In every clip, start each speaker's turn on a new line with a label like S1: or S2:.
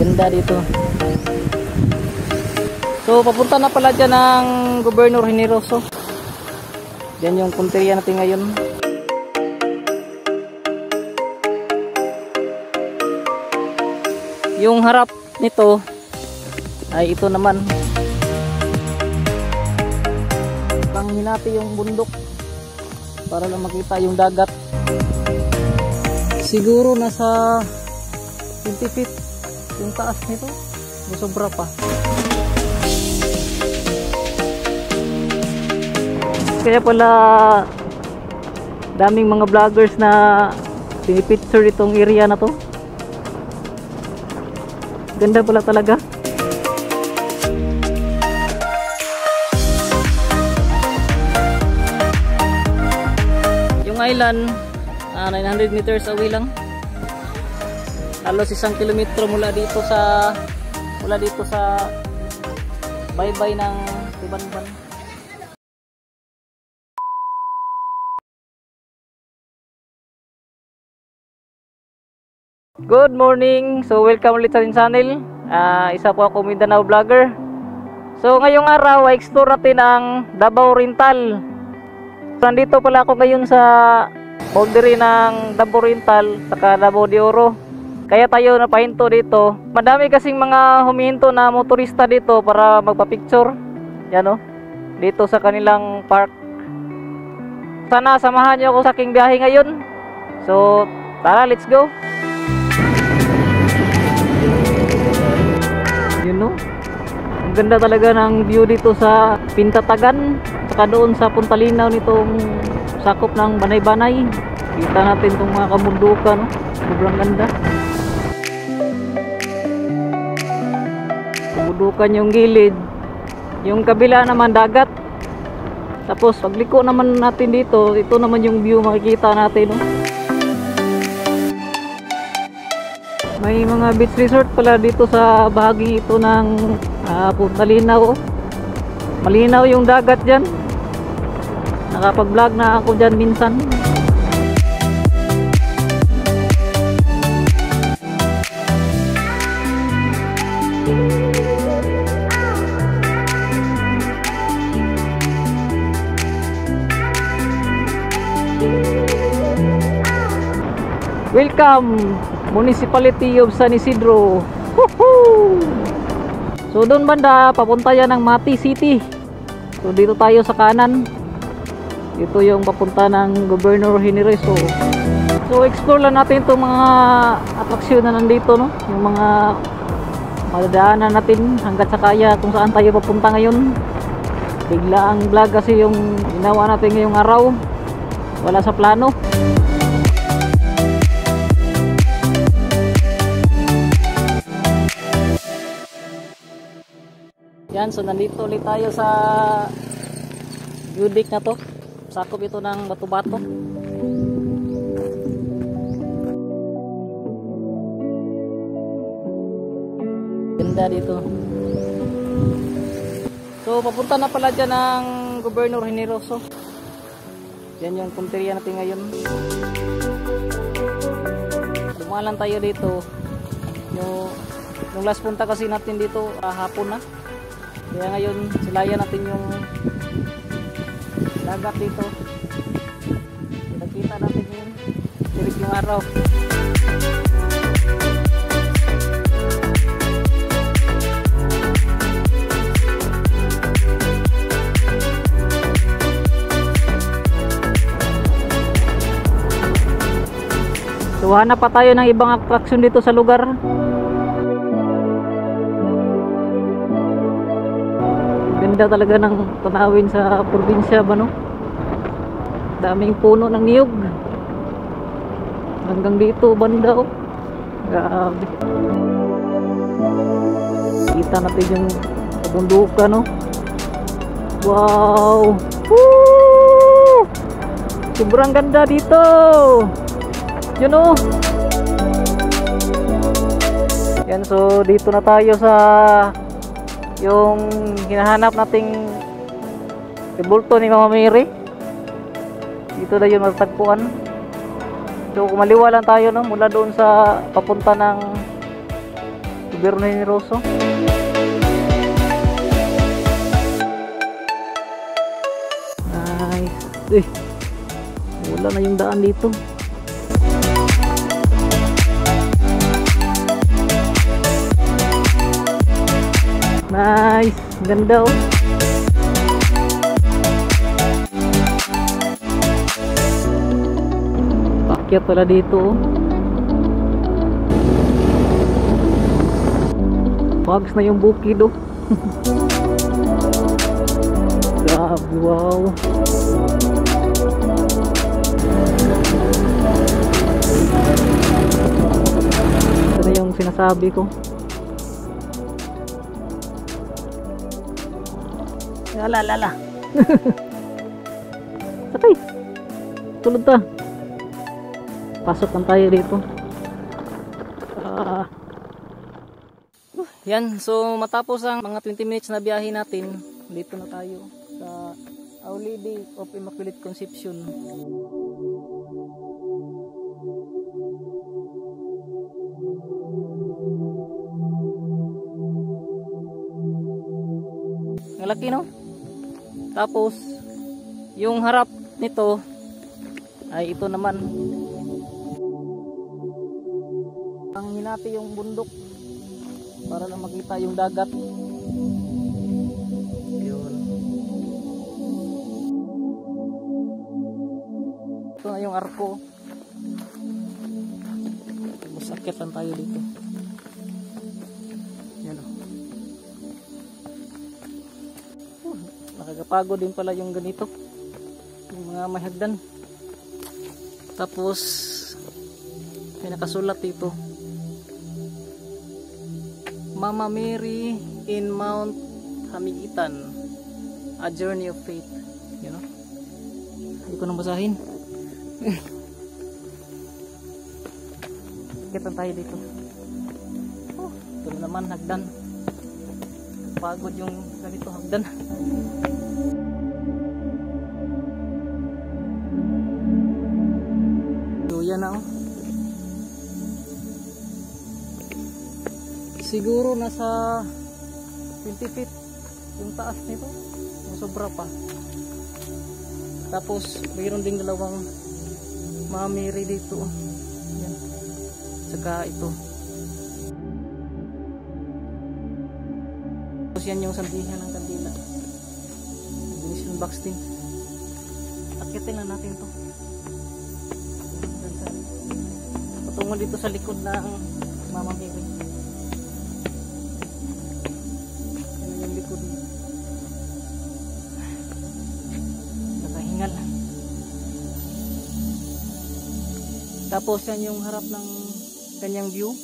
S1: Ganda dito. So papunta na pala dyan ng Governor Generoso. Yan yung punteriya natin ngayon. Yung harap nito ay ito naman. Pang hinati yung bundok para lang makita yung dagat. Siguro nasa 20 feet yung taas nito. Sobra pa. Kaya pala daming mga vloggers na pinipicture itong area na to. Ganda pala talaga. Yung island 900 meters away lang. Halos 1 kilometro mula dito sa baybay ng Tubanban. Good morning! So welcome ulit sa ating channel. Isa po ako Mindanao vlogger. So ngayong araw ay explore natin ang Davao Oriental. Nandito pala ako ngayon sa boundary ng Davao Oriental saka Davao de Oro. Kaya tayo napahinto dito. Madami kasing mga humihinto na motorista dito para magpa-picture. Yan o. Dito sa kanilang park. Sana samahan niyo ako sa aking biyahe ngayon. So tara, let's go! You know, ang ganda talaga ng view dito sa Pintatagan, saka doon sa Puntalinaw nitong sakop ng Banay-Banay. Kita natin itong mga kamundukan, no? Sobrang ganda. Kamundukan yung gilid, yung kabila naman dagat. Tapos pagliko naman natin dito, ito naman yung view makikita natin, no? May mga beach resort pala dito sa bahaging ito ng Puntalinaw. Malinaw yung dagat dyan. Nakapag-vlog na ako dyan minsan. Welcome! Municipality of San Isidro. Woohoo! So doon banda papunta yan ng Mati City. So dito tayo sa kanan. Ito yung papunta ng Governor Generoso. So explore lang natin itong mga atraksyon na nandito, no? Yung mga madadaanan natin hanggat sa kaya kung saan tayo papunta ngayon. Bigla ang vlog kasi yung ginawa natin ngayong araw. Wala sa plano. Yan, so nandito ulit tayo sa Budik na to. Sakop ito ng Bato-Bato. Ganda dito. So papunta na pala dyan ng Governor Generoso. Yan yung punteriya natin ngayon. Dumalan tayo dito. Yung last punta kasi natin dito hapon na. Kaya ngayon silayan natin yung dagat dito. Nakita natin yun. Sirik yung araw. So hanap pa tayo ng ibang attraction dito sa lugar. Ganda talaga ng tanawin sa probinsya ba, no? Daming puno ng niyog. Hanggang dito banda, oh. Grabe. Kita natin yung kabundukan, no? Wow! Woo! Sobrang ganda dito. You know? Yan, so dito na tayo sa yung hinahanap nating rebulto ni Mama Mary. Dito na yun matagpuan. So kumaliwa lang tayo, no? Mula doon sa papunta ng Gobyerno Generoso. Nice. Wala na yung daan dito. Nice, ganda oh. Pakyat pala dito oh. Bags na yung bukid oh. Grabe, wow. Ito na yung sinasabi ko. Lala. Sakay. Tulad ta. Pasok lang tayo dito. Yan, so matapos ang mga 20 minutes na biyahe natin, dito na tayo sa Our Lady of Immaculate Conception. Ang laki no? Tapos yung harap nito ay ito naman. Ang hinati yung bundok para lang makita yung dagat. Yun. Ito na yung arko. Masakit lang tayo dito. Yan o. Nakakapagod din pala yung ganito. Yung mga may hagdan. Tapos may nakasulat dito. Mama Mary in Mount Hamiguitan, A Journey of Faith. You know? Hindi ko nang basahin. Kita tayo dito. Oh, ito na naman, hagdan. Pagod yung ganito, hagdan. So yan na oh. Siguro nasa 20 feet yung taas nito, sobra pa. Tapos mayroon ding dalawang Mama Mary dito. Yan. Saka ito. Tapos yan yung sandihan ng kandila. Ignition box din. Akitin na natin to. Patungo dito sa likod ng Mama Mary. Nakahingal. Tapos yan yung harap ng kanyang view.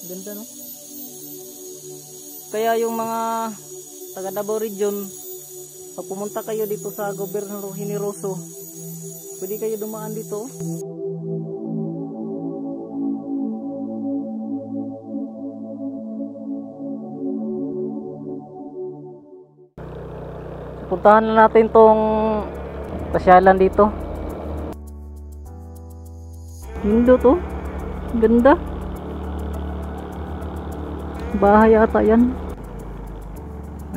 S1: Ganda no? Kaya yung mga taga Davao Region, pag pumunta kayo dito sa Gobyerno Generoso, pwede kayo dumaan dito. Puntahan na natin tong pasyalan dito. Lindo to. Ganda. Bahay ata yan.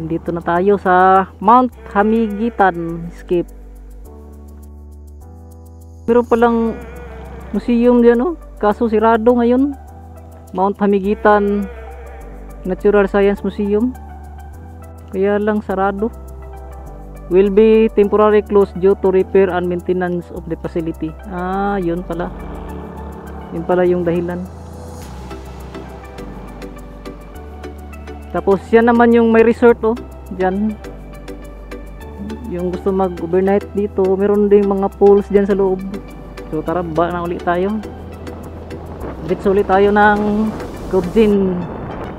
S1: Nandito na tayo sa Mount Hamiguitan Escape. Meron palang museum dyan oh. Kaso sirado ngayon. Mount Hamiguitan Natural Science Museum. Kaya lang sarado. Will be temporarily closed due to repair and maintenance of the facility. Ah, yun pala. Yun pala yung dahilan. Tapos yan naman yung may resort oh. Diyan. Yung gusto mag-overnight dito, meron ding mga pools diyan sa loob. So tara, ba na ulit tayo. Dito ulit tayo ng Gobzin,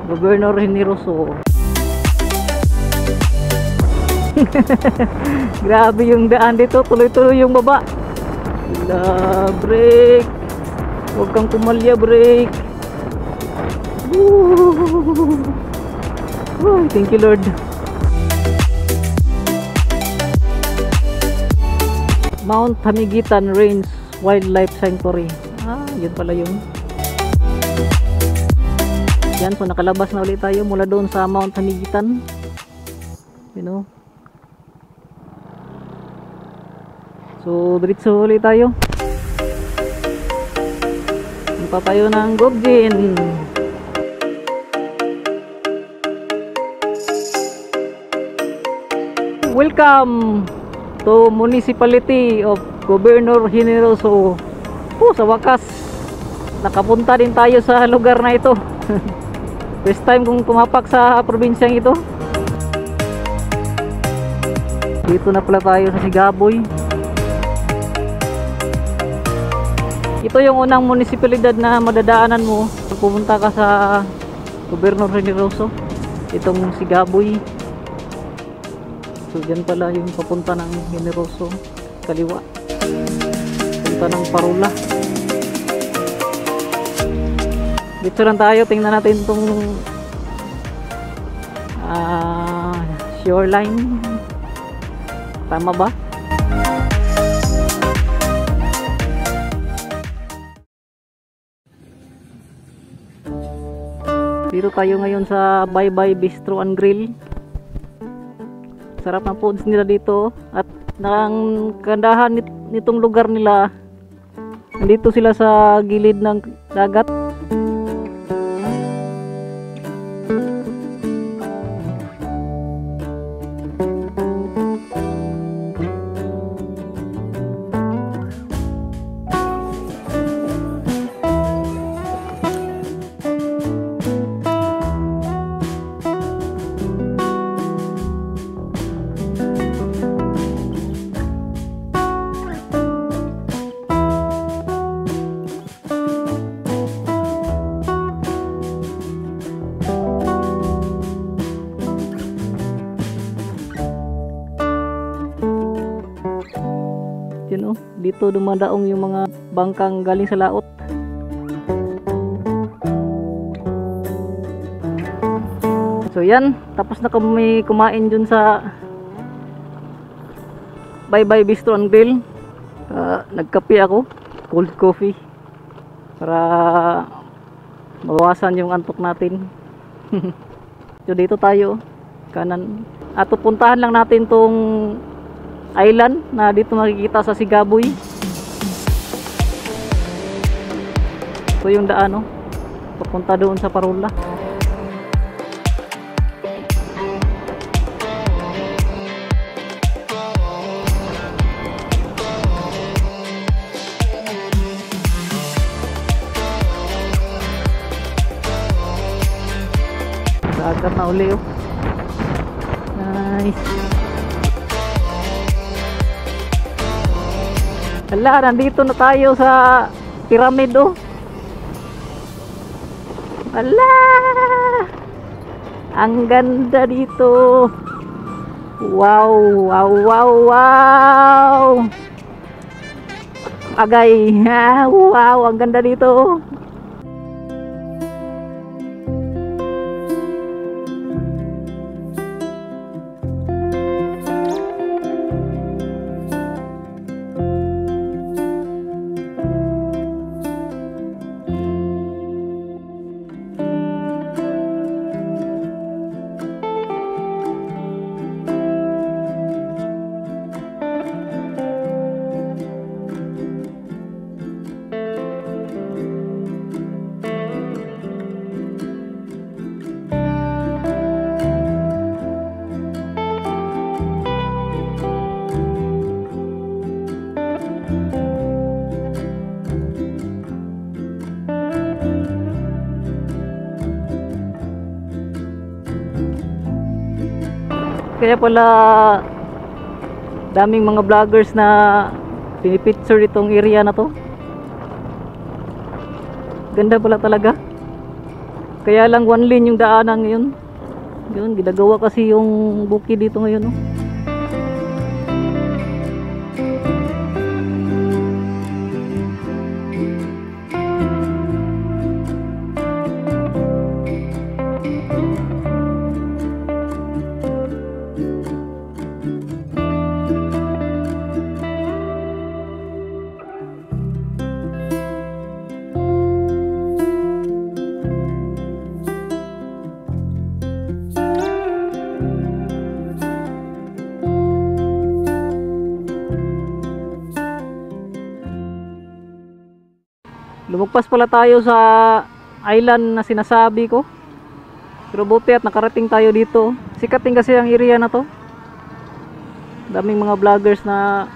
S1: Gobyerno Generoso. Grabe yung daan dito, tuloy-tuloy yung baba. Break. Huwag kang kumalya, break. Oh, thank you Lord. Mount Hamiguitan Range Wildlife Sanctuary. Ah, yun pala yun. Yan, so nakalabas na ulit tayo mula doon sa Mount Hanigitan. You know. So diretso ulit tayo. Punta tayo ng Gobjin. Welcome to Municipality of Governor Generoso. Sa wakas nakapunta din tayo sa lugar na ito. First time kong tumapak sa probinsyang ito. Dito na pala tayo sa Sigaboy. Ito yung unang munisipalidad na madadaanan mo pag pumunta ka sa Governor Generoso. Itong Sigaboy. So dyan pala yung papunta ng Generoso, kaliwa. Punta ng Parula. Dito lang tayo, tingnan natin itong shoreline. Tama ba? Dito tayo ngayon sa Bye Bye Bistro and Grill. Sarap ng foods nila dito. At ang kandahan nitong lugar nila, nandito sila sa gilid ng dagat. Yun, dito dumadaong yung mga bangkang galing sa laot. So yan, tapos na kami kumain dun sa Bye Bye Bistro and Grill. Nagkape ako, cold coffee, para mabawasan yung antok natin. So dito tayo kanan, at pupuntahan lang natin tong island na dito makikita sa Sigaboy. Ito yung daan, papunta doon sa Parula. Agad na uli, nice. Hala, nandito na tayo sa pyramid, Hala, ang ganda dito. Wow, wow, wow, wow. Agay, wow, ang ganda dito. Kaya pala daming mga vloggers na pinipicture itong area na to. Ganda pala talaga. Kaya lang one lane yung daanan ngayon. Yun, ginagawa kasi yung bukid dito ngayon, Lumagpas pala tayo sa island na sinasabi ko. Pero buti at nakarating tayo dito. Sikating kasi ang area na to. Daming mga vloggers na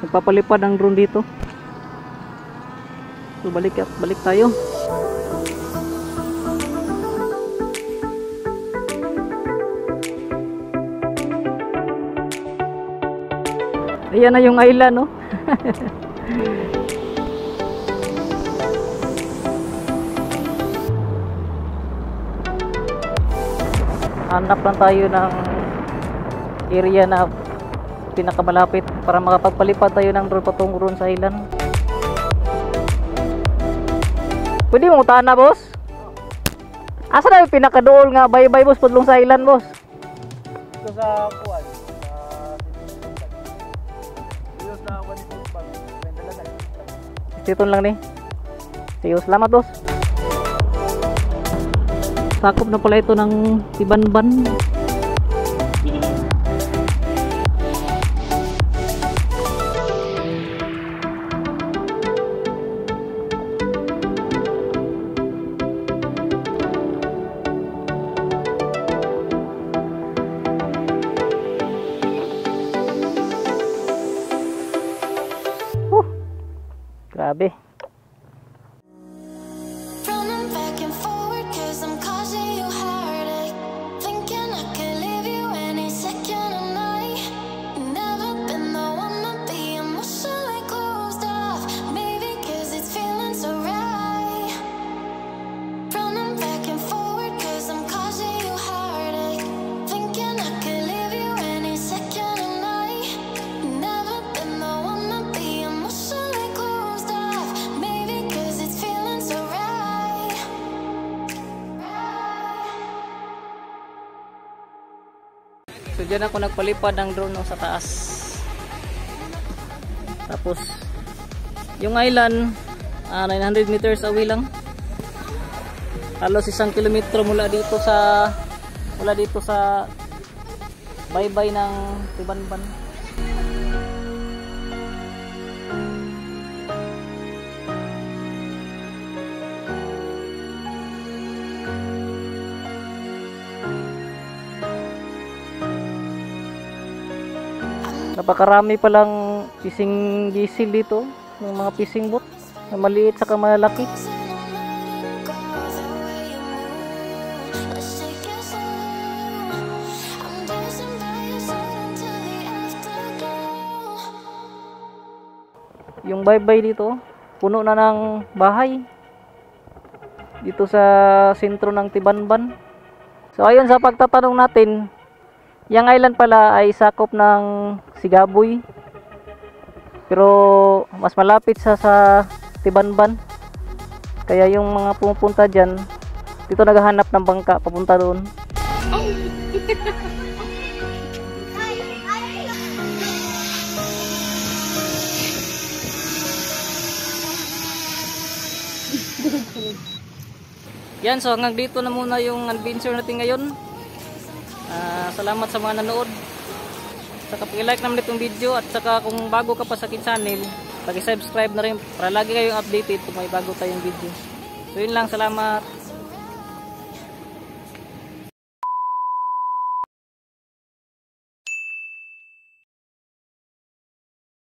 S1: nagpapalipad ng drone dito. So balik tayo. Ayan na yung island, no? Hanap lang tayo ng area na pinakamalapit para makapagpalipad tayo ng drone patungo ron sa island. Pwede mo utana, boss? Asa na yung pinakadool nga bye-bye, boss, padlong sa island, boss?
S2: Ito sa kuwan. Ito sa kuwan
S1: Dito lang ni. Sige, salamat, boss. Sakop na pala ito ng Tibanban. Grabe.
S3: Running back and forward 'cause I'm causing you heartache. Thinking I could leave you any second of night. Never been the one to be emotionally closed off. Maybe 'cause it's feeling so right. Running back and forward 'cause I'm causing you heartache. Thinking I could leave you any second of night. Never been the one to be emotionally closed off. Maybe 'cause it's feeling so right.
S1: So dyan ako nagpalipad ng drone no, sa taas. Tapos yung island 900 meters away lang. Halos 1 kilometro mula dito sa baybay ng Tibanban. Napakarami palang fishing diesel dito, ng mga fishing boat na maliit saka malaki. Yung baybay dito, puno na ng bahay dito sa sentro ng Tibanban. So ayun, sa pagtatanong natin, yung island pala ay sakop ng Sigaboy, pero mas malapit sa Tibanban. Kaya yung mga pumupunta dyan, dito naghahanap ng bangka papunta doon. Yan, so hanggang dito na muna yung adventure natin ngayon. Salamat sa mga nanood. Saka pag-like naman itong video, at saka kung bago ka pa sa akin channel, pag-subscribe na rin para lagi kayong updated kung may bago tayong video. So yun lang, salamat.